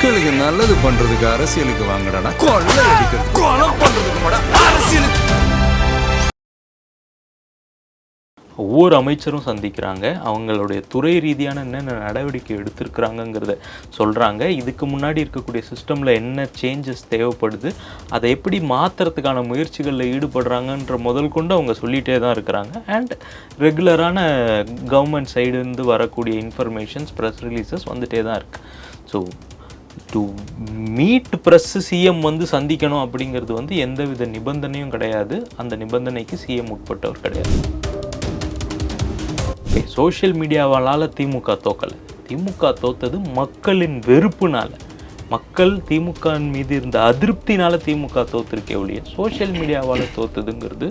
மக்களுக்கு நல்லது பண்றதுக்கு அரசியலுக்கு வாங்கடா, கொள்ளை அடிக்கிறது கொலை பண்றதுக்கு மாடா அரசியலுக்கு. ஒவ்வொரு அமைச்சரும் சந்திக்கிறாங்க, அவங்களுடைய துறை ரீதியான என்னென்ன நடவடிக்கை எடுத்திருக்கிறாங்கங்கிறத சொல்கிறாங்க. இதுக்கு முன்னாடி இருக்கக்கூடிய சிஸ்டமில் என்ன சேஞ்சஸ் தேவைப்படுது, அதை எப்படி மாற்றுறதுக்கான முயற்சிகளில் ஈடுபடுறாங்கன்ற முதல் கொண்டு அவங்க சொல்லிகிட்டே தான் இருக்கிறாங்க. அண்ட் ரெகுலரான கவர்மெண்ட் சைடுலேருந்து வரக்கூடிய இன்ஃபர்மேஷன்ஸ், ப்ரெஸ் ரிலீசஸ் வந்துகிட்டே தான் இருக்குது. So to meet press CM வந்து சந்திக்கணும் அப்படிங்கிறது வந்து எந்தவித நிபந்தனையும் கிடையாது. அந்த நிபந்தனைக்கு சிஎம் உட்பட்டவர் கிடையாது. சோஷியல் மீடியாவால் திமுக தோக்கலை. திமுக தோத்தது மக்களின் வெறுப்புனால, மக்கள் திமுக மீது இருந்த அதிருப்தினால திமுக தோத்துருக்கே ஒழிய சோஷியல் மீடியாவால் தோத்துதுங்கிறது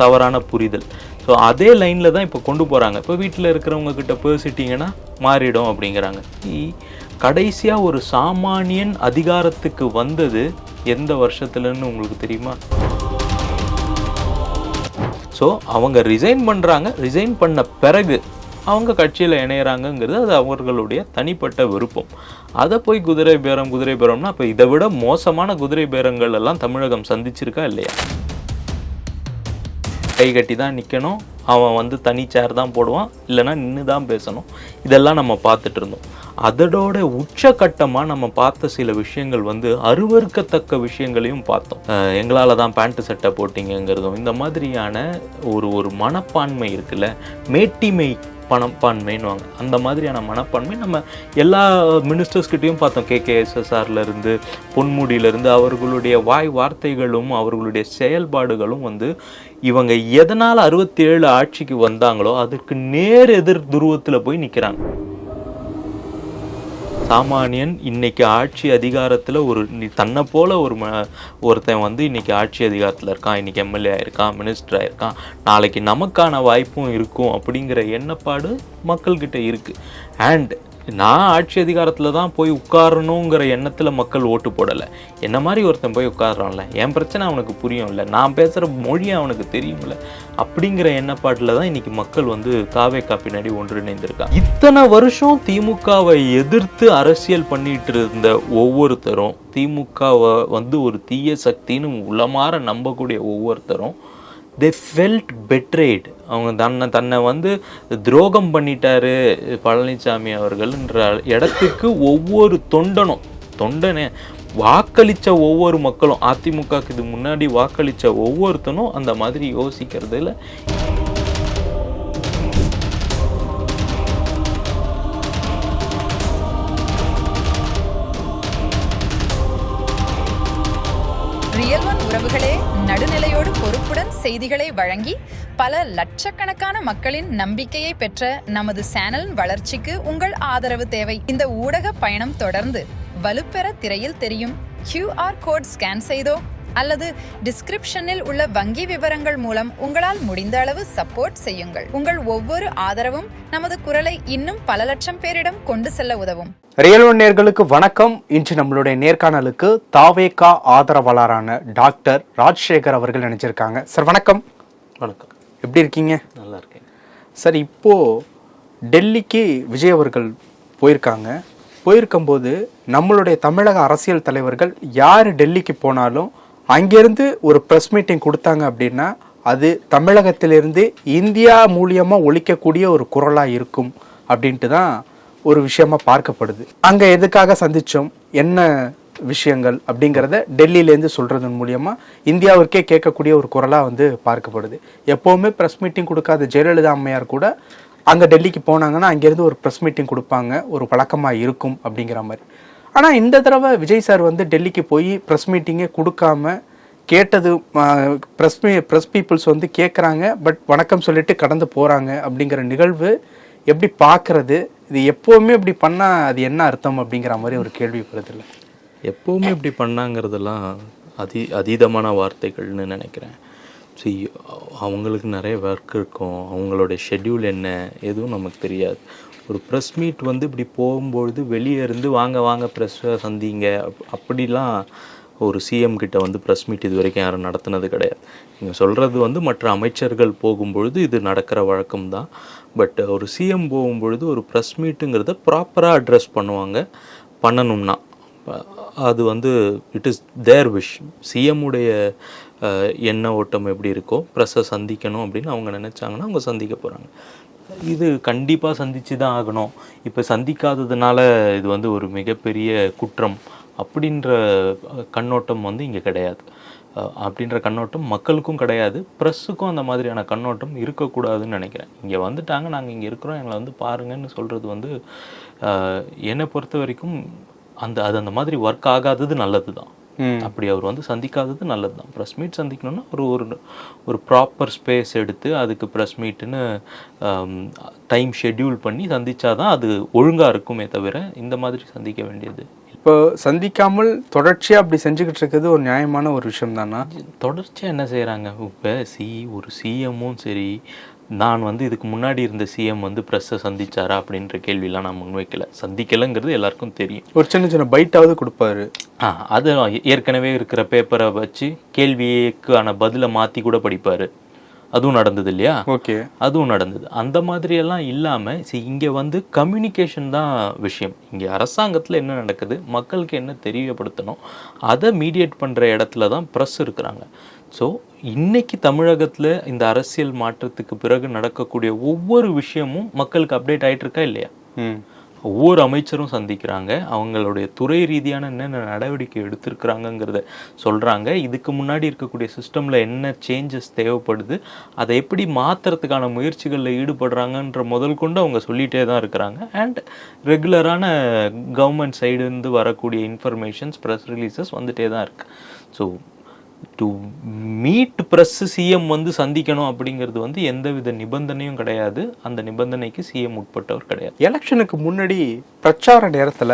தவறான புரிதல். ஸோ அதே லைனில் தான் இப்போ கொண்டு போகிறாங்க. இப்போ வீட்டில் இருக்கிறவங்க கிட்ட பேசிட்டிங்கன்னா மாறிடும் அப்படிங்கிறாங்க. கடைசியாக ஒரு சாமானியன் அதிகாரத்துக்கு வந்தது எந்த வருஷத்துலன்னு உங்களுக்கு தெரியுமா? ஸோ அவங்க ரிசைன் பண்ணுறாங்க, ரிசைன் பண்ண பிறகு அவங்க கட்சியில் இணையிறாங்கங்கிறது அது அவர்களுடைய தனிப்பட்ட விருப்பம். அதை போய் குதிரை பேரம்னா அப்போ இதை விட மோசமான குதிரை பேரங்கள் எல்லாம் தமிழகம் சந்திச்சிருக்கா இல்லையா? கை கட்டி தான் நிற்கணும், அவன் வந்து தனி சேர் தான் போடுவான், இல்லைனா நின்று தான் பேசணும். இதெல்லாம் நம்ம பார்த்துட்டு இருந்தோம். அதோட உச்சகட்டமாக நம்ம பார்த்த சில விஷயங்கள் வந்து அருவருக்கத்தக்க விஷயங்களையும் பார்த்தோம். எங்களால் தான் பேண்ட்டு சட்டை போட்டிங்கிறதும் இந்த மாதிரியான ஒரு மனப்பான்மை இருக்குல்ல, மேட்டிமை மனப்பான்மைன்னுவாங்க. அந்த மாதிரியான மனப்பான்மை நம்ம எல்லா மினிஸ்டர்ஸ்கிட்டையும் பார்த்தோம். KKSSRலேருந்து பொன்முடியிலேருந்து அவர்களுடைய வார்த்தைகளும் அவர்களுடைய செயல்பாடுகளும் வந்து இவங்க எதனால் 67 ஆட்சிக்கு வந்தாங்களோ அதுக்கு நேர் எதிர் துருவத்தில் போய் நிற்கிறாங்க. சாமானியன் இன்னைக்கு ஆட்சி அதிகாரத்தில் தன்னை போல ஒருத்தன் வந்து இன்னைக்கு ஆட்சி அதிகாரத்தில் இருக்கான், இன்னைக்கு எம்எல்ஏ ஆயிருக்கான், மினிஸ்டர் ஆயிருக்கான், நாளைக்கு நமக்கான வாய்ப்பும் இருக்கும் அப்படிங்கிற எண்ணப்பாடு மக்கள்கிட்ட இருக்குது. அண்ட் நான் ஆட்சி அதிகாரத்தில் தான் போய் உட்காரணுங்கிற எண்ணத்தில் மக்கள் ஓட்டு போடலை. என்ன மாதிரி ஒருத்தன் போய் உட்காடுறான்ல, என் பிரச்சனை அவனுக்கு புரியும் இல்லை, நான் பேசுகிற மொழி அவனுக்கு தெரியும்ல, அப்படிங்கிற எண்ணப்பாட்டில் தான் இன்றைக்கி மக்கள் வந்து தாவேகா பின்னாடி ஒன்றிணைந்திருக்காங்க. இத்தனை வருஷம் திமுகவை எதிர்த்து அரசியல் பண்ணிட்டு இருந்த ஒவ்வொருத்தரும், திமுகவை வந்து ஒரு தீய சக்தின்னு உளமாற நம்பக்கூடிய ஒவ்வொருத்தரும் they felt betrayed. அவங்க தன்னை வந்து துரோகம் பண்ணிட்டாரு பழனிசாமி அவர்கள்ன்ற இடத்துக்கு ஒவ்வொரு தொண்டனே வாக்களித்த ஒவ்வொரு மக்களும், அதிமுகக்கு இது முன்னாடி வாக்களித்த ஒவ்வொருத்தனும் அந்த மாதிரி யோசிக்கிறதுல உறவுகளே, நடுநிலையோடு பொறுப்புடன் செய்திகளை வழங்கி பல லட்சக்கணக்கான மக்களின் நம்பிக்கையை பெற்ற நமது சேனல் வளர்ச்சிக்கு உங்கள் ஆதரவு தேவை. இந்த ஊடக பயணம் தொடர்ந்து வலுப்பெற திரையில் தெரியும் QR கோட் ஸ்கேன் செய்தோ அல்லது டிஸ்கிரிப்ஷனில் உள்ள வங்கி விவரங்கள் மூலம் உங்களால் முடிந்த அளவு சப்போர்ட் செய்யுங்கள். உங்கள் ஒவ்வொரு ஆதரவும் நமது குரலை இன்னும் பல லட்சம் பேரிடம் கொண்டு செல்ல உதவும். ரியல் ஒன் நேயர்களுக்கு வணக்கம். இன்று நம்மளுடைய நேர்காணலுக்கு தாவேகா ஆதரவாளரான டாக்டர் ராஜசேகர் அவர்கள் நினைச்சிருக்காங்க. சார் வணக்கம். வணக்கம். எப்படி இருக்கீங்க? நல்லா இருக்கேன் சார். இப்போ டெல்லிக்கு விஜய் அவர்கள் போயிருக்கும்போது நம்மளுடைய தமிழக அரசியல் தலைவர்கள் யார் டெல்லிக்கு போனாலும் அங்கிருந்து ஒரு ப்ரெஸ் மீட்டிங் கொடுத்தாங்க அப்படின்னா அது தமிழகத்திலிருந்து இந்தியா மூலியமாக ஒழிக்கக்கூடிய ஒரு குரலாக இருக்கும் அப்படின்ட்டு தான் ஒரு விஷயமா பார்க்கப்படுது. அங்கே எதுக்காக சந்தித்தோம், என்ன விஷயங்கள் அப்படிங்கிறத டெல்லியிலேருந்து சொல்கிறதன் மூலியமாக இந்தியாவிற்கே கேட்கக்கூடிய ஒரு குரலாக வந்து பார்க்கப்படுது. எப்போவுமே ப்ரெஸ் மீட்டிங் கொடுக்காத ஜெயலலிதா அம்மையார் கூட அங்கே டெல்லிக்கு போனாங்கன்னா அங்கேருந்து ஒரு ப்ரெஸ் மீட்டிங் கொடுப்பாங்க, ஒரு பழக்கமாக இருக்கும் அப்படிங்கிற மாதிரி. ஆனால் இந்த தடவை விஜய் சார் வந்து டெல்லிக்கு போய் ப்ரெஸ் மீட்டிங்கே கொடுக்காம கேட்டது, ப்ரெஸ் பீப்புள்ஸ் வந்து கேட்குறாங்க, பட் வணக்கம் சொல்லிட்டு கடந்து போகிறாங்க அப்படிங்கிற நிகழ்வு எப்படி பார்க்குறது? இது எப்போவுமே இப்படி பண்ணால் அது என்ன அர்த்தம் அப்படிங்கிற மாதிரி ஒரு கேள்வி வருதில்ல. எப்போவுமே இப்படி பண்ணாங்கிறதெல்லாம் அதீதமான வார்த்தைகள்னு நினைக்கிறேன். சரி, அவங்களுக்கு நிறைய ஒர்க் இருக்கும், அவங்களுடைய ஷெட்யூல் என்ன எதுவும் நமக்கு தெரியாது. ஒரு ப்ரெஸ் மீட் வந்து இப்படி போகும்பொழுது வெளியே இருந்து வாங்க ப்ரெஸ்ஸை சந்திங்க அப்படிலாம் ஒரு சிஎம் கிட்ட வந்து ப்ரெஸ் மீட் இது வரைக்கும் யாரும் நடத்துனது கிடையாது. நீங்கள் சொல்கிறது வந்து மற்ற அமைச்சர்கள் போகும்பொழுது இது நடக்கிற வழக்கம்தான். பட் ஒரு சிஎம் போகும்பொழுது ஒரு ப்ரெஸ் மீட்டுங்கிறத ப்ராப்பராக அட்ரெஸ் பண்ணணும்னா அது வந்து இட் இஸ் தேர் விஷ். சிஎம்முடைய எண்ண ஓட்டம் எப்படி இருக்கோ, ப்ரெஸ்ஸை சந்திக்கணும் அப்படின்னு அவங்க நினச்சாங்கன்னா அவங்க சந்திக்க போகிறாங்க. இது கண்டிப்பாக சந்தித்து தான் ஆகணும். இப்போ சந்திக்காததுனால இது வந்து ஒரு மிகப்பெரிய குற்றம் அப்படின்ற கண்ணோட்டம் வந்து இங்கே கிடையாது. அப்படின்ற கண்ணோட்டம் மக்களுக்கும் கிடையாது, ப்ரெஸ்ஸுக்கும் அந்த மாதிரியான கண்ணோட்டம் இருக்கக்கூடாதுன்னு நினைக்கிறேன். இங்கே வந்துட்டாங்க, நாங்கள் இங்கே இருக்கிறோம், எங்களை வந்து பாருங்கன்னு சொல்கிறது வந்து என்னை பொறுத்த வரைக்கும் அந்த மாதிரி ஒர்க் ஆகாதது நல்லது தான். அப்படி அவர் வந்து சந்திக்காதது நல்லது தான். ப்ரெஸ் மீட் சந்திக்கணும்னா ஒரு ப்ராப்பர் ஸ்பேஸ் எடுத்து அதுக்கு ப்ரெஸ் மீட்டுன்னு டைம் ஷெட்யூல் பண்ணி சந்திச்சாதான் அது ஒழுங்காக இருக்குமே தவிர இந்த மாதிரி சந்திக்க வேண்டியது. இப்போ சந்திக்காமல் தொடர்ச்சியாக அப்படி செஞ்சுக்கிட்டு இருக்கிறது ஒரு நியாயமான ஒரு விஷயம் தானா? தொடர்ச்சியாக என்ன செய்கிறாங்க இப்போ ஒரு சிஎம்மும் சரி, நான் வந்து இதுக்கு முன்னாடி இருந்த சிஎம் வந்து ப்ரெஸ்ஸை சந்திச்சாரா அப்படின்ற கேள்வியெல்லாம் நான் முன்வைக்கல. சந்திக்கலைங்கிறது எல்லாருக்கும் தெரியும். ஒரு சின்ன சின்ன பைட்டாவது கொடுப்பாரு. அது ஏற்கனவே இருக்கிற பேப்பரை வச்சு கேள்விக்கான பதிலை மாற்றி கூட படிப்பார். அதுவும் நடந்தது இல்லையா? ஓகே, அதுவும் நடந்தது. அந்த மாதிரியெல்லாம் இல்லாமல் இங்கே வந்து கம்யூனிகேஷன் தான் விஷயம். இங்கே அரசாங்கத்தில் என்ன நடக்குது, மக்களுக்கு என்ன தெரியப்படுத்தணும், அதை மீடியேட் பண்ணுற இடத்துல தான் ப்ரெஸ் இருக்கிறாங்க. ஸோ இன்னைக்கு தமிழகத்தில் இந்த அரசியல் மாற்றத்துக்கு பிறகு நடக்கக்கூடிய ஒவ்வொரு விஷயமும் மக்களுக்கு அப்டேட் ஆகிட்டு இருக்கா இல்லையா? ஒவ்வொரு அமைச்சரும் சந்திக்கிறாங்க, அவங்களுடைய துறை ரீதியான என்னென்ன நடவடிக்கை எடுத்திருக்கிறாங்கங்கிறத சொல்கிறாங்க. இதுக்கு முன்னாடி இருக்கக்கூடிய சிஸ்டமில் என்ன சேஞ்சஸ் தேவைப்படுது, அதை எப்படி மாற்றுறதுக்கான முயற்சிகளில் ஈடுபடுறாங்கன்ற முதல் கொண்டு அவங்க சொல்லிகிட்டே தான் இருக்கிறாங்க. அண்ட் ரெகுலரான கவர்மெண்ட் சைடுலேருந்து வரக்கூடிய இன்ஃபர்மேஷன்ஸ், ப்ரெஸ் ரிலீசஸ் வந்துகிட்டே தான் இருக்குது. So to meet press CM வந்து சந்திக்கணும் அப்படிங்கிறது வந்து எந்தவித நிபந்தனையும் கிடையாது. அந்த நிபந்தனைக்கு சிஎம் உட்பட்டவர் கிடையாது. எலெக்ஷனுக்கு முன்னாடி பிரச்சார நேரத்தில்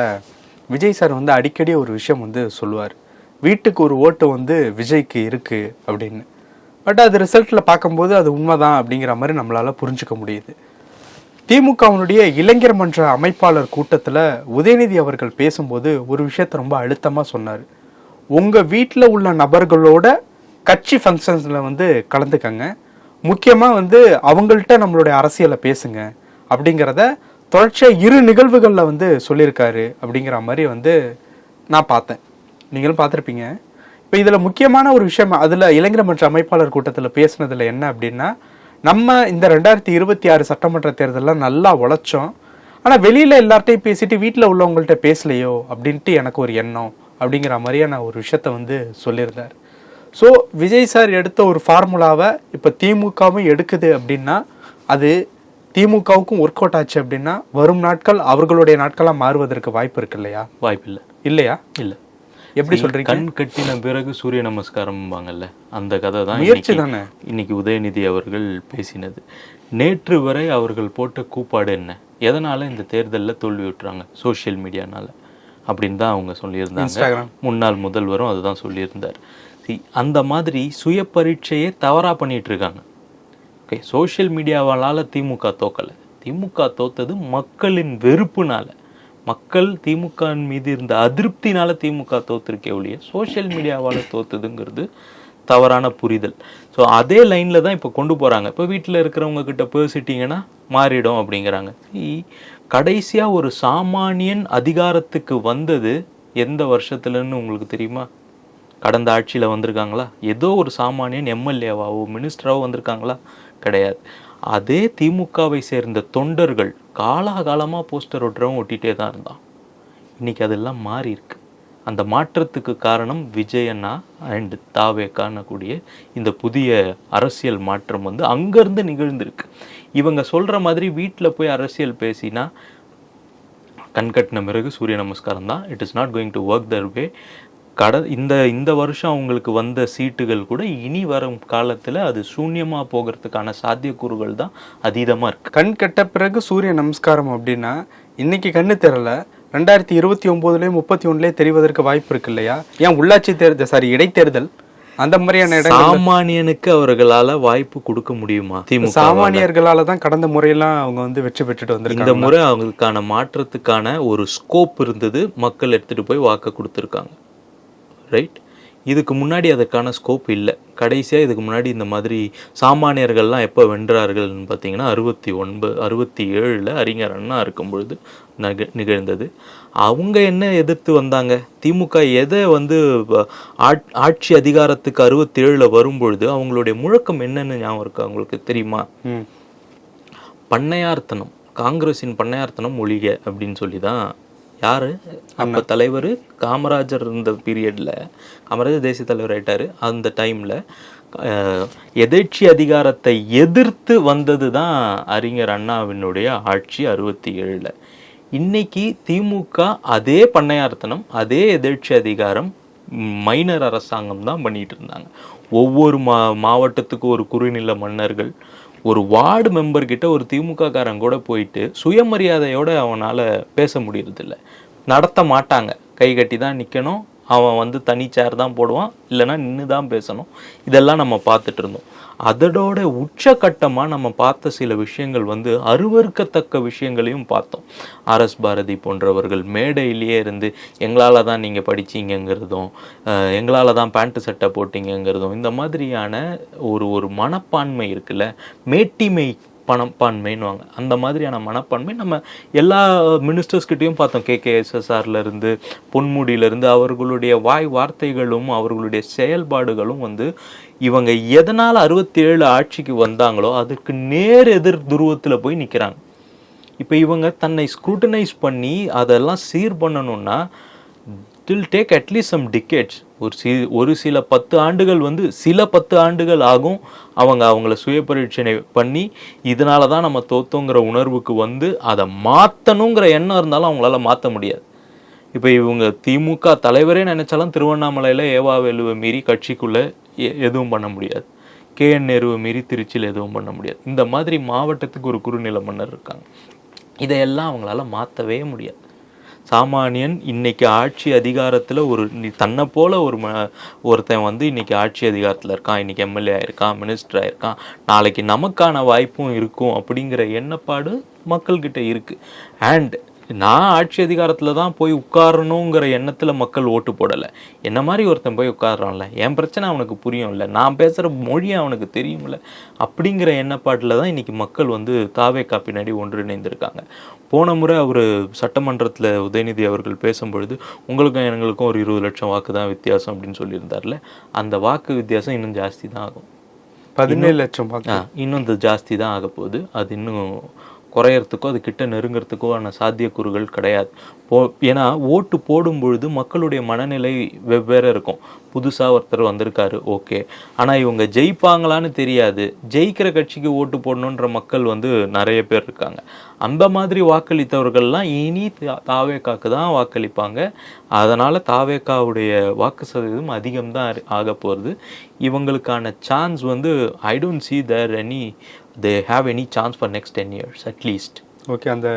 விஜய் சார் வந்து அடிக்கடி ஒரு விஷயம் வந்து சொல்லுவார், வீட்டுக்கு ஒரு ஓட்டு வந்து விஜய்க்கு இருக்கு அப்படின்னு. பட் அது ரிசல்ட்டில் பார்க்கும்போது அது உண்மைதான் அப்படிங்கிற மாதிரி நம்மளால புரிஞ்சுக்க முடியுது. திமுகவினுடைய இளைஞர் மன்ற அமைப்பாளர் கூட்டத்தில் உதயநிதி அவர்கள் பேசும்போது ஒரு விஷயத்தை ரொம்ப அழுத்தமாக சொன்னார். உங்கள் வீட்டில் உள்ள நபர்களோட கட்சி ஃபங்க்ஷன்ஸில் வந்து கலந்துக்கங்க, முக்கியமாக வந்து அவங்கள்ட்ட நம்மளுடைய அரசியலை பேசுங்க அப்படிங்கிறத தொடர்ச்சியாக 2 நிகழ்வுகளில் வந்து சொல்லியிருக்காரு அப்படிங்கிற மாதிரி வந்து நான் பார்த்தேன். நீங்களும் பார்த்துருப்பீங்க. இப்போ இதில் முக்கியமான ஒரு விஷயம், அதில் இளைஞர் மன்ற அமைப்பாளர் கூட்டத்தில் பேசுனதில் என்ன அப்படின்னா, நம்ம இந்த 2026 சட்டமன்ற தேர்தலில் நல்லா உழைச்சோம், ஆனால் வெளியில் எல்லார்ட்டையும் பேசிட்டு வீட்டில் உள்ளவங்கள்ட்ட பேசலையோ அப்படின்ட்டு எனக்கு ஒரு எண்ணம் அப்படிங்கிற மாதிரியான ஒரு விஷயத்த வந்து சொல்லியிருந்தார். ஸோ விஜய் சார் எடுத்த ஒரு ஃபார்முலாவை இப்போ திமுகவும் எடுக்குது அப்படின்னா, அது திமுகவுக்கும் ஒர்க் அவுட் ஆச்சு அப்படின்னா வரும் நாட்கள் அவர்களுடைய நாட்களாக மாறுவதற்கு வாய்ப்பு இருக்கு இல்லையா? வாய்ப்பு இல்லை. இல்லையா? இல்லை. எப்படி சொல்றீங்க? கண் கட்டின பிறகு சூரிய நமஸ்காரம்பாங்கல்ல, அந்த கதை தான் முயற்சி தானே இன்னைக்கு உதயநிதி அவர்கள் பேசினது. நேற்று வரை அவர்கள் போட்ட கூப்பாடு என்ன, எதனால இந்த தேர்தலில் தோல்வி விட்டுறாங்க? சோஷியல் மீடியானால அப்படின்னு தான் அவங்க சொல்லியிருந்தாங்க. முன்னாள் முதல்வரும் அதுதான் சொல்லியிருந்தார். அந்த மாதிரி சுய பரீட்சையே தவறாக பண்ணிட்டு இருக்காங்க. ஓகே, சோஷியல் மீடியாவால் திமுக தோக்கலை. திமுக தோத்தது மக்களின் வெறுப்புனால, மக்கள் திமுக மீது இருந்த அதிருப்தினால திமுக தோத்துருக்கே ஒழிய சோஷியல் மீடியாவால் தோத்துதுங்கிறது தவறான புரிதல். ஸோ அதே லைனில் தான் இப்போ கொண்டு போகிறாங்க. இப்போ வீட்டில் இருக்கிறவங்க கிட்ட பேசிட்டிங்கன்னா மாறிடும் அப்படிங்கிறாங்க. கடைசியாக ஒரு சாமானியன் அதிகாரத்துக்கு வந்தது எந்த வருஷத்துலன்னு உங்களுக்கு தெரியுமா? கடந்த ஆட்சியில் வந்திருக்காங்களா? ஏதோ ஒரு சாமானியன் எம்எல்ஏவாவோ மினிஸ்டராவோ வந்திருக்காங்களா? கிடையாது. அதே திமுகவை சேர்ந்த தொண்டர்கள் காலாகாலமாக போஸ்டர் ஒட்டுறவங்க ஒட்டிகிட்டே தான் இருந்தான். இன்றைக்கி அதெல்லாம் மாறி இருக்கு. அந்த மாற்றத்துக்கு காரணம் விஜயண்ணா அண்ட் தாவே காணக்கூடிய இந்த புதிய அரசியல் மாற்றம் வந்து அங்கேருந்து நிகழ்ந்திருக்கு. இவங்க சொல்கிற மாதிரி வீட்டில் போய் அரசியல் பேசினா கண்கட்டின பிறகு சூரிய நமஸ்காரம் தான். It is not going to work that way. இந்த வருஷம் அவங்களுக்கு வந்த சீட்டுகள் கூட இனி வரும் காலத்தில் அது சூன்யமாக போகிறதுக்கான சாத்தியக்கூறுகள் தான் அதீதமாக இருக்குது. கண் கட்ட பிறகு சூரிய நமஸ்காரம் அப்படின்னா இன்னைக்கு கண்ணு தெரியல, 2029 31 தெரிவதற்கு வாய்ப்பு இருக்கு இல்லையா? ஏன் உள்ளாட்சி தேர்தல் இடைத்தேர்தல் அந்த மாதிரியான சாமானியனுக்கு அவர்களால வாய்ப்பு கொடுக்க முடியுமா? திமுக சாமானியர்களால தான் கடந்த முறையெல்லாம் அவங்க வந்து வெற்றி பெற்றுட்டு வந்திருக்காங்க. இந்த முறை அவங்களுக்கான மாற்றத்துக்கான ஒரு ஸ்கோப் இருந்தது, மக்கள் எடுத்துட்டு போய் வாக்கு கொடுத்துருக்காங்க. ரைட். இதுக்கு முன்னாடி அதுக்கான ஸ்கோப் இல்லை. கடைசியாக இதுக்கு முன்னாடி இந்த மாதிரி சாமானியர்கள்லாம் எப்போ வென்றார்கள்னு பார்த்தீங்கன்னா 67 அறிஞர் அண்ணா இருக்கும் பொழுது நிகழ்ந்தது. அவங்க என்ன எதிர்த்து வந்தாங்க? திமுக எதை வந்து ஆட்சி அதிகாரத்துக்கு 67 வரும்பொழுது அவங்களுடைய முழக்கம் என்னன்னு ஞாபகம் இருக்கா உங்களுக்கு தெரியுமா? பண்ணையார்த்தனம், காங்கிரஸின் பண்ணையார்த்தனம் ஒழிக அப்படின்னு சொல்லி தான். யாரு அப்போ தலைவர்? காமராஜர் இருந்த பீரியட்ல, காமராஜர் தேசிய தலைவர் ஆயிட்டாரு. அந்த டைம்ல எதேட்சி அதிகாரத்தை எதிர்த்து வந்தது தான் அறிஞர் அண்ணாவினுடைய ஆட்சி 67. இன்னைக்கு திமுக அதே பண்ணையார்த்தனம், அதே எதேட்சி அதிகாரம், மைனர் அரசாங்கம் தான் பண்ணிட்டு இருந்தாங்க. ஒவ்வொரு மாவட்டத்துக்கு ஒரு குறுநில மன்னர்கள், ஒரு வார்டு மெம்பர்கிட்ட ஒரு திமுக காரன் கூட போயிட்டு சுயமரியாதையோட அவனால் பேச முடியறதில்ல. நடத்த மாட்டாங்க, கை கட்டி தான் நிற்கணும். அவன் வந்து தனி சேர் தான் போடுவான், இல்லைன்னா நின்று தான் பேசணும். இதெல்லாம் நம்ம பார்த்துட்டு இருந்தோம். அதோட உச்சகட்டமாக நம்ம பார்த்த சில விஷயங்கள் வந்து அருவருக்கத்தக்க விஷயங்களையும் பார்த்தோம். ஆர்எஸ் பாரதி போன்றவர்கள் மேடையிலேயே இருந்து எங்களால் தான் நீங்கள் படிச்சீங்கிறதும், எங்களால் தான் பேண்ட்டு சட்டை போட்டிங்கிறதும், இந்த மாதிரியான ஒரு மனப்பான்மை இருக்குல்ல, மேட்டிமை மனப்பான்மைன்னுவாங்க. அந்த மாதிரியான மனப்பான்மை நம்ம எல்லா மினிஸ்டர்ஸ்கிட்டையும் பார்த்தோம். KKSSRலேருந்து பொன்முடியிலேருந்து அவர்களுடைய வார்த்தைகளும் அவர்களுடைய செயல்பாடுகளும் வந்து இவங்க எதனால் 67 ஆட்சிக்கு வந்தாங்களோ அதுக்கு நேர் எதிர் துருவத்தில் போய் நிற்கிறாங்க. இப்போ இவங்க தன்னை ஸ்க்ரூட்டனைஸ் பண்ணி அதெல்லாம் சீர் பண்ணணும்னா டில் டேக் அட்லீஸ்ட் சம் டிகேட்ஸ். ஒரு சில 10 ஆண்டுகள் வந்து சில 10 ஆண்டுகள் ஆகும். அவங்கள சுய பரீட்சை பண்ணி இதனால தான் நம்ம தோத்தோங்கிற உணர்வுக்கு வந்து அதை மாற்றணுங்கிற எண்ணம் இருந்தாலும் அவங்களால மாற்ற முடியாது. இப்போ இவங்க திமுக தலைவரே நினைச்சாலும் திருவண்ணாமலையில் ஏவாவேலுவை மீறி கட்சிக்குள்ளே எதுவும் பண்ண முடியாது. KN நேருவை மீறி திருச்சியில் எதுவும் பண்ண முடியாது. இந்த மாதிரி மாவட்டத்துக்கு ஒரு குறுநில மன்னர் இருக்காங்க. இதையெல்லாம் அவங்களால மாற்றவே முடியாது. சாமானியன் இன்னைக்கு ஆட்சி அதிகாரத்தில் தன்னை போல ஒருத்தன் வந்து இன்னைக்கு ஆட்சி அதிகாரத்தில் இருக்கான், இன்னைக்கு MLA ஆயிருக்கான், மினிஸ்டர் ஆயிருக்கான், நாளைக்கு நமக்கான வாய்ப்பும் இருக்கும் அப்படிங்கிற எண்ணப்பாடு மக்கள்கிட்ட இருக்கு. அண்ட் நான் ஆட்சி அதிகாரத்தில் தான் போய் உட்காரணுங்கிற எண்ணத்தில் மக்கள் ஓட்டு போடலை. என்ன மாதிரி ஒருத்தன் போய் உட்காடுறான்ல, என் பிரச்சனை அவனுக்கு புரியும்ல, நான் பேசுகிற மொழி அவனுக்கு தெரியும்ல, அப்படிங்கிற எண்ணப்பாட்டில் தான் இன்றைக்கி மக்கள் வந்து தாவேகா பின்னாடி ஒன்றிணைந்திருக்காங்க. போன முறை அவர் சட்டமன்றத்தில் உதயநிதி அவர்கள் பேசும்பொழுது உங்களுக்கும் எங்களுக்கும் ஒரு 20 லட்சம் வாக்கு தான் வித்தியாசம் அப்படின்னு சொல்லியிருந்தார்ல, அந்த வாக்கு வித்தியாசம் இன்னும் ஜாஸ்தி தான் ஆகும். 17 லட்சம் வாக்கு இன்னும் ஜாஸ்தி தான் ஆக போகுது. அது இன்னும் குறையறதுக்கோ அது கிட்ட நெருங்கிறதுக்கோன சாத்தியக்கூறுகள் கிடையாது. ஏன்னா ஓட்டு போடும் பொழுது மக்களுடைய மனநிலை வெவ்வேறு இருக்கும். புதுசாக ஒருத்தர் வந்திருக்காரு, ஓகே, ஆனால் இவங்க ஜெயிப்பாங்களான்னு தெரியாது. ஜெயிக்கிற கட்சிக்கு ஓட்டு போடணுன்ற மக்கள் வந்து நிறைய பேர் இருக்காங்க. அந்த மாதிரி வாக்களித்தவர்கள்லாம் இனி தாவேகாக்கு தான் வாக்களிப்பாங்க. அதனால் தாவேகாவுடைய வாக்கு சதவீதம் அதிகம்தான் ஆக போகிறது. இவங்களுக்கான சான்ஸ் வந்து I don't see there they have any chance for next 10 years at least. Okay, அந்த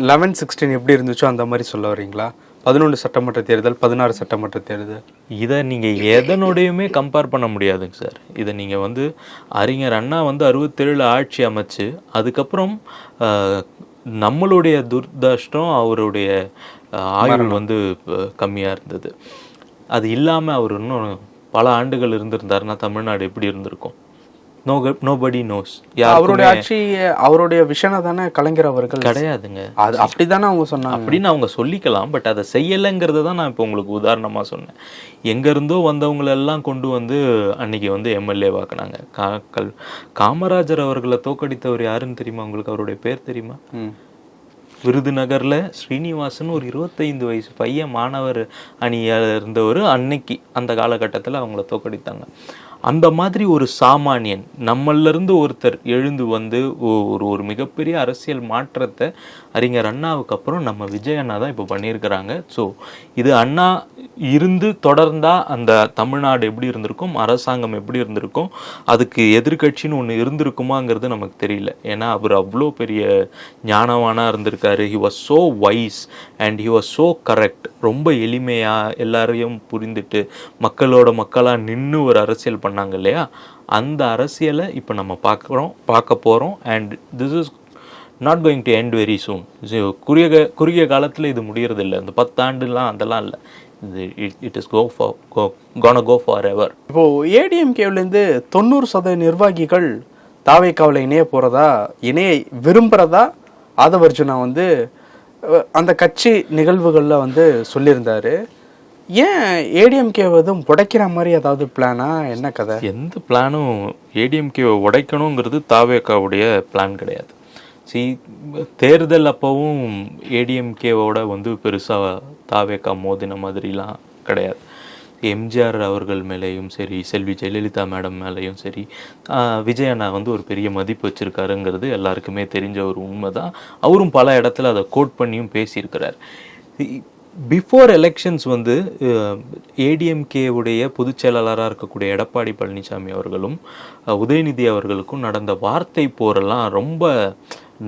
11-16 எப்படி இருந்துச்சோ அந்த மாதிரி சொல்ல வரீங்களா? 11 சட்டமன்ற தேர்தல், 16 சட்டமன்ற தேர்தல், இதை நீங்கள் எதனோடையுமே கம்பேர் பண்ண முடியாதுங்க சார். இதை நீங்கள் வந்து அறிஞர் அண்ணா வந்து 67 ஆட்சி அமைச்சு அதுக்கப்புறம் நம்மளுடைய துர்தஷ்டம் அவருடைய ஆயுள் வந்து கம்மியாக இருந்தது. அது இல்லாமல் அவர் இன்னும் பல ஆண்டுகள் இருந்திருந்தாருன்னா தமிழ்நாடு எப்படி இருந்திருக்கும்? nobody knows. அவருடைய ஆட்சி, அவருடைய விஷனை தானே கலைஞர் அவர்கள் கிடையாதுங்க. அது அப்படிதானே அவங்க சொன்னாங்க அப்படின்னு அவங்க சொல்லிக்கலாம். பட் அதை செய்யலைங்கிறத தான் நான் இப்போ உங்களுக்கு உதாரணமாக சொன்னேன். எங்கேருந்தோ வந்தவங்களெல்லாம் கொண்டு வந்து அன்னைக்கு வந்து MLA வாக்குனாங்க. காமராஜர் அவர்களை தோக்கடித்தவர் யாருன்னு தெரியுமா உங்களுக்கு? அவருடைய பேர் தெரியுமா? விருதுநகரில் ஸ்ரீனிவாசன் ஒரு 25 வயசு பையன் மாணவர் அணியாக இருந்தவர். அன்னைக்கு அந்த காலகட்டத்தில் அவங்கள தோக்கடித்தாங்க. அந்த மாதிரி ஒரு சாமானியன் நம்மளிருந்து ஒருத்தர் எழுந்து வந்து ஒரு மிகப்பெரிய அரசியல் மாற்றத்தை அறிஞர் அண்ணாவுக்கு அப்புறம் நம்ம விஜய் அண்ணா தான் இப்போ பண்ணியிருக்கிறாங்க. ஸோ இது அண்ணா இருந்து தொடர்ந்தா அந்த தமிழ்நாடு எப்படி இருந்திருக்கும், அரசாங்கம் எப்படி இருந்திருக்கும், அதுக்கு எதிர்கட்சின்னு ஒன்று இருந்திருக்குமாங்கிறது நமக்கு தெரியல. ஏன்னா அவர் அவ்வளோ பெரிய ஞானவானா இருந்திருக்காரு. He was so wise and he was so correct. ரொம்ப எளிமையாக எல்லாரையும் புரிந்துட்டு மக்களாக நின்று ஒரு அரசியல் பண்ணாங்க இல்லையா? அந்த அரசியலை இப்போ நம்ம பார்க்க போகிறோம். And this is not going to end very soon. குறுகிய காலத்தில் இது முடியறதில்லை. இந்த 10 ஆண்டுலாம் அதெல்லாம் இல்லை. It is go forever. இப்போ ஏடிஎம்கேவிலேருந்து 90% நிர்வாகிகள் தாவேக்காவில் இணைய விரும்புகிறதா ஆதவர்ஜுனா வந்து அந்த கட்சி நிகழ்வுகளில் வந்து சொல்லியிருந்தாரு. ஏன் ஏடிஎம்கே எதுவும் உடைக்கிற மாதிரி ஏதாவது பிளானா, என்ன கதை? எந்த பிளானும் ஏடிஎம்கேவை உடைக்கணுங்கிறது தாவேக்காவுடைய பிளான் கிடையாது. தேர்தல் அப்போவும் ஏடிஎம்கேவோட வந்து பெருசாக தாவேக்கா மோதின மாதிரிலாம் கிடையாது. எம்ஜிஆர் அவர்கள் மேலேயும் சரி, செல்வி ஜெயலலிதா மேடம் மேலேயும் சரி, விஜய் அண்ணா வந்து ஒரு பெரிய மதிப்பு வச்சுருக்காருங்கிறது எல்லாருக்குமே தெரிஞ்ச ஒரு உண்மை தான். அவரும் பல இடத்துல அதை கோட் பண்ணியும் பேசியிருக்கிறார். பிஃபோர் எலெக்ஷன்ஸ் வந்து ஏடிஎம்கேவுடைய பொதுச் செயலாளராக இருக்கக்கூடிய எடப்பாடி பழனிசாமி அவர்களும் உதயநிதி அவர்களுக்கும் நடந்த வார்த்தை போரெல்லாம் ரொம்ப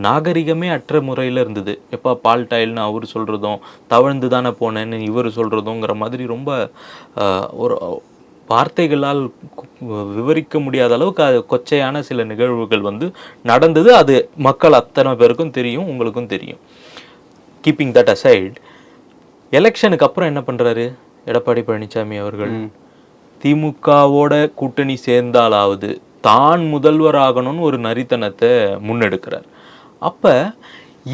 நாகரிகமே அற்ற முறையில் இருந்தது. எப்போ பால்டாயில்னு அவர் சொல்கிறதும், தவழ்ந்து தானே போனேன்னு இவர் சொல்கிறதுங்கிற மாதிரி ரொம்ப ஒரு வார்த்தைகளால் விவரிக்க முடியாத அளவுக்கு கொச்சையான சில நிகழ்வுகள் வந்து நடந்தது. அது மக்கள் அத்தனை பேருக்கும் தெரியும், உங்களுக்கும் தெரியும். கீப்பிங் தட் அசைட், எலெக்ஷனுக்கு அப்புறம் என்ன பண்ணுறாரு எடப்பாடி பழனிசாமி அவர்கள்? திமுகவோட கூட்டணி சேர்ந்தாலாவது தான் முதல்வராகணும்னு ஒரு நரித்தனத்தை முன்னெடுக்கிறார். அப்போ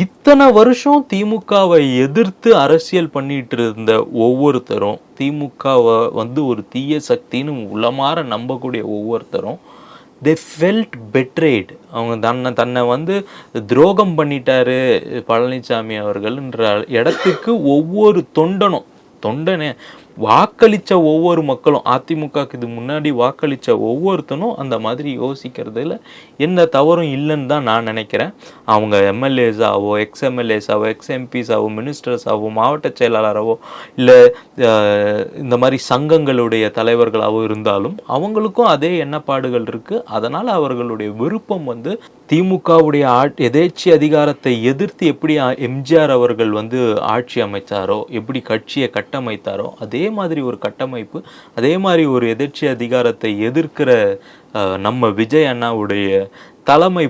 இத்தனை வருஷம் திமுகவை எதிர்த்து அரசியல் பண்ணிட்டு இருந்த ஒவ்வொருத்தரும், திமுகவை வந்து ஒரு தீய சக்தின்னு உளமாற நம்பக்கூடிய ஒவ்வொருத்தரும், தே ஃபெல்ட் பெட்ரேட். அவங்க தன்னை வந்து துரோகம் பண்ணிட்டாரு பழனிசாமி அவர்கள்ன்ற இடத்துக்கு ஒவ்வொரு தொண்டனே வாக்களித்த ஒவ்வொரு மக்களும், அதிமுகக்கு இது முன்னாடி வாக்களித்த ஒவ்வொருத்தனும் அந்த மாதிரி யோசிக்கிறதுல எந்த தவறும் இல்லைன்னு தான் நான் நினைக்கிறேன். அவங்க எம்எல்ஏஸாவோ, எக்ஸ்எம்எல்ஏஸாவோ, எக்ஸ்எம்பிஸாவோ, மினிஸ்டர்ஸாவோ, மாவட்ட செயலாளராகவோ, இல்லை இந்த மாதிரி சங்கங்களுடைய தலைவர்களாகவோ இருந்தாலும் அவங்களுக்கும் அதே எண்ணப்பாடுகள் இருக்குது. அதனால் அவர்களுடைய விருப்பம் வந்து திமுகவுடைய எதேச்சி அதிகாரத்தை எதிர்த்து எப்படி எம்ஜிஆர் அவர்கள் வந்து ஆட்சி அமைச்சாரோ, எப்படி கட்சியை கட்டமைத்தாரோ, அதே மாதிரி ஒரு கட்டமைப்பு, அதே மாதிரி ஒரு எதிர்ச்சி அதிகாரத்தை எதிர்க்கிற நம்ம விஜய் அண்ணாவுடைய தலைமை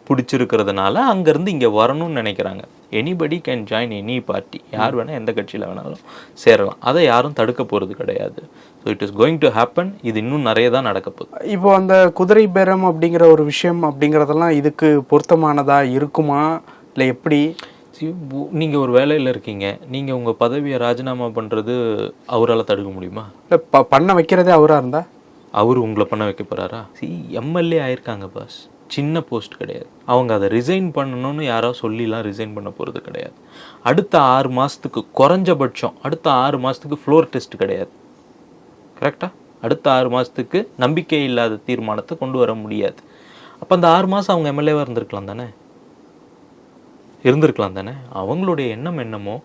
பிடிச்சிருக்கிறதுனால அங்கேருந்து இங்கே வரணும்னு நினைக்கிறாங்க. Anybody can join any party. யார் வேணால் எந்த கட்சியில் வேணாலும் சேரலாம். அதை யாரும் தடுக்க போகிறது கிடையாது. So it is going to happen. இது இன்னும் நிறைய தான் நடக்க போகுது. இப்போ அந்த குதிரை பேரம் அப்படிங்கிற ஒரு விஷயம் அப்படிங்கிறதெல்லாம் இதுக்கு பொருத்தமானதா இருக்குமா, இல்லை எப்படி? நீங்கள் ஒரு வேலையில் இருக்கீங்க, நீங்கள் உங்கள் பதவியை ராஜினாமா பண்ணுறது அவரால் தடுக்க முடியுமா? இல்லை பண்ண வைக்கிறதே அவராக இருந்தால் அவர் உங்களை பண்ண வைக்க போகிறாரா? எம்எல்ஏ ஆயிருக்காங்க பாஸ், சின்ன போஸ்ட் கிடையாது. அவங்க அதை ரிசைன் பண்ணணும்னு யாரோ சொல்லிலாம் ரிசைன் பண்ண போகிறது கிடையாது. அடுத்த 6 மாதத்துக்கு குறைஞ்சபட்சம் அடுத்த 6 மாதத்துக்கு ஃப்ளோர் டெஸ்ட் கிடையாது. கரெக்டாக? அடுத்த 6 மாதத்துக்கு நம்பிக்கை இல்லாத தீர்மானத்தை கொண்டு வர முடியாது. அப்போ அந்த 6 மாதம் அவங்க எம்எல்ஏவாக இருந்திருக்கலாம் தானே. அவங்களுடைய எண்ணம் என்னமோ,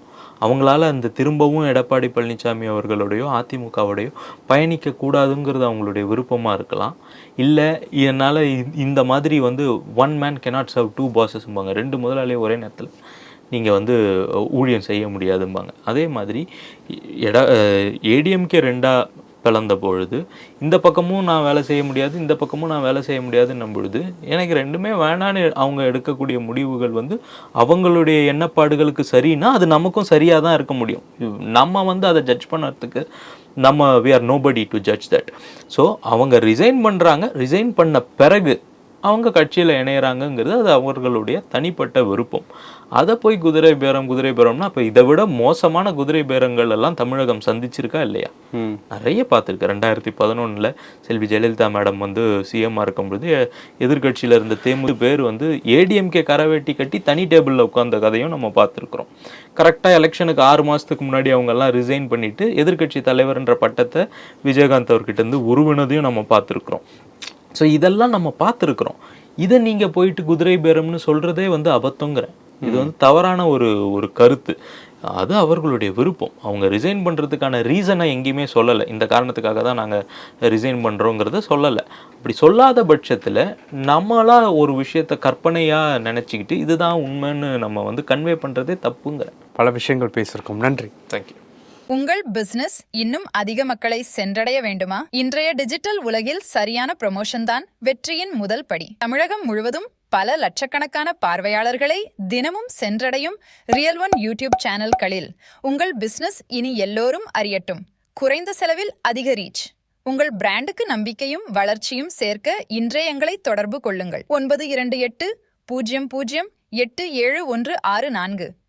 அவங்களால அந்த திரும்பவும் எடப்பாடி பழனிசாமி அவர்களுடையோ அதிமுகவுடையோ பயணிக்க கூடாதுங்கிறது அவங்களுடைய விருப்பமாக இருக்கலாம். இல்லை இதனால் இந்த மாதிரி வந்து ஒன் மேன் கெனாட் சர்வ் 2 பாஸஸ்ம்பாங்க, 2 முதலாளியே ஒரே நேரத்தில் நீங்கள் வந்து ஊழியம் செய்ய முடியாதும்பாங்க. அதே மாதிரி ஏடிஎம்கே 2ஆக பிளந்த பொழுது இந்த பக்கமும் நான் வேலை செய்ய முடியாது, இந்த பக்கமும் நான் வேலை செய்ய முடியாதுன்னும் பொழுது எனக்கு ரெண்டுமே வேணான்னு அவங்க எடுக்கக்கூடிய முடிவுகள் வந்து அவங்களுடைய எண்ணப்பாடுகளுக்கு சரின்னா அது நமக்கும் சரியாக தான் இருக்க முடியும். நம்ம வந்து அதை ஜட்ஜ் பண்ணுறதுக்கு we are nobody to judge that. So அவங்க ரிசைன் பண்ணுறாங்க, ரிசைன் பண்ண பிறகு அவங்க கட்சியில் இணையிறாங்கங்கிறது அது அவர்களுடைய தனிப்பட்ட விருப்பம். அதை போய் குதிரை பேரம்னா அப்போ இதை விட மோசமான குதிரை பேரங்கள் எல்லாம் தமிழகம் சந்திச்சிருக்கா இல்லையா? நிறைய பார்த்துருக்கேன். 2011 செல்வி ஜெயலலிதா மேடம் வந்து சிஎம்மாக இருக்கும்பொழுது எதிர்கட்சியில் இருந்த பேர் வந்து ஏடிஎம்கே கரவேட்டி கட்டி தனி டேபிளில் உட்கார்ந்த கதையும் நம்ம பார்த்துருக்குறோம். கரெக்டாக எலெக்ஷனுக்கு 6 மாதத்துக்கு முன்னாடி அவங்கெல்லாம் ரிசைன் பண்ணிவிட்டு எதிர்கட்சி தலைவர்ன்ற பட்டத்தை விஜயகாந்த் அவர்கிட்ட இருந்து உருவினதையும் நம்ம பார்த்துருக்குறோம். ஸோ இதெல்லாம் நம்ம பார்த்துருக்குறோம். இதை நீங்கள் போயிட்டு குதிரை பேரம்னு சொல்கிறதே வந்து அபத்தங்கிறேன். இது வந்து தவறான ஒரு கருத்து. அது அவர்களுடைய விருப்பம். அவங்க ரிசைன் பண்ணுறதுக்கான ரீசனை எங்கேயுமே சொல்லலை. இந்த காரணத்துக்காக தான் நாங்கள் ரிசைன் பண்ணுறோங்கிறத சொல்லலை. அப்படி சொல்லாத பட்சத்தில் நம்மளாக ஒரு விஷயத்தை கற்பனையாக நினச்சிக்கிட்டு இதுதான் உண்மைன்னு நம்ம வந்து கன்வே பண்ணுறதே தப்புங்கிறேன். பல விஷயங்கள் பேசியிருக்கோம். நன்றி. தேங்க்யூ. உங்கள் பிசினஸ் இன்னும் அதிக மக்களை சென்றடைய வேண்டுமா? இன்றைய டிஜிட்டல் உலகில் சரியான ப்ரமோஷன் தான் வெற்றியின் முதல் படி. தமிழகம் முழுவதும் பல லட்சக்கணக்கான பார்வையாளர்களை தினமும் சென்றடையும் ரியல் ஒன் யூடியூப் சேனல்களில் உங்கள் பிசினஸ் இனி எல்லோரும் அறியட்டும். குறைந்த செலவில் அதிக ரீச். உங்கள் பிராண்டுக்கு நம்பிக்கையும் வளர்ச்சியும் சேர்க்க இன்றே எங்களை தொடர்பு கொள்ளுங்கள். 9280087164